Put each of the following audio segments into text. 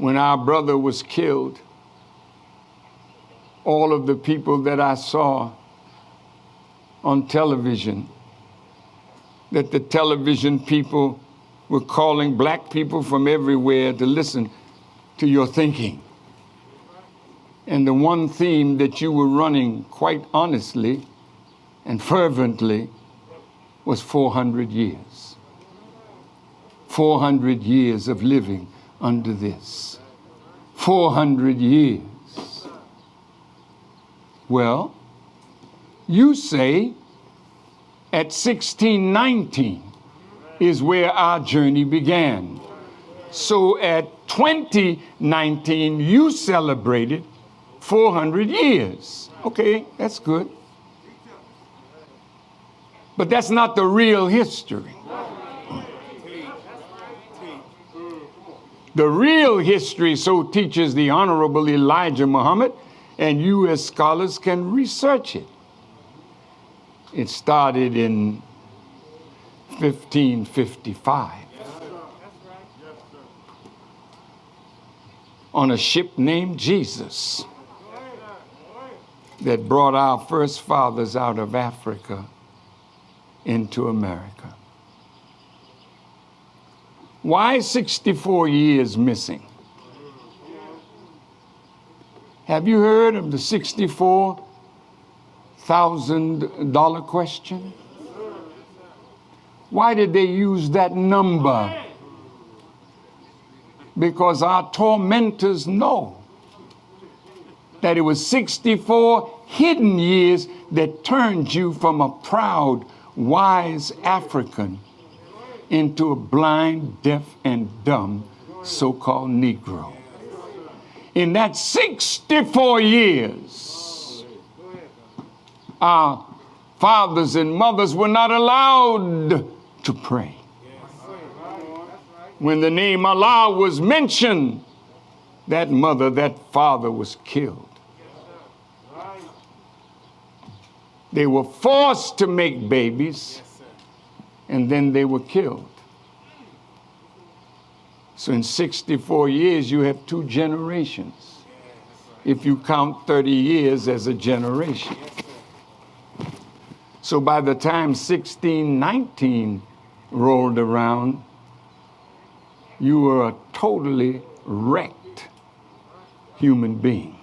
when our brother was killed, all of the people that I saw on television, that the television people were calling black people from everywhere to listen to your thinking. And the one theme that you were running quite honestly and fervently was 400 years. 400 years of living under this. 400 years. Well, you say at 1619 is where our journey began. So at 2019, you celebrated 400 years. Okay, that's good. But that's not the real history. The real history, so teaches the Honorable Elijah Muhammad, and you as scholars can research it. It started in 1555 on a ship named Jesus that brought our first fathers out of Africa into America. Why 64 years missing? Have you heard of the $64,000 question? Why did they use that number? Because our tormentors know that it was 64 hidden years that turned you from a proud, wise African into a blind, deaf, and dumb so-called Negro. In that 64 years, our fathers and mothers were not allowed to pray. When the name Allah was mentioned, that mother, that father was killed. They were forced to make babies, and then they were killed. So in 64 years, you have 2 generations, if you count 30 years as a generation. So by the time 1619 rolled around, you were a totally wrecked human being.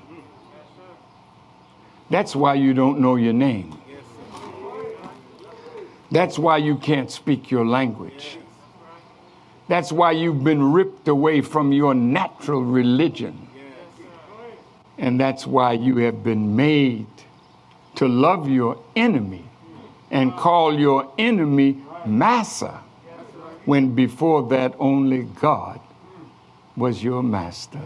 That's why you don't know your name. That's why you can't speak your language. That's why you've been ripped away from your natural religion. And that's why you have been made to love your enemy and call your enemy Massa, when before that only God was your master.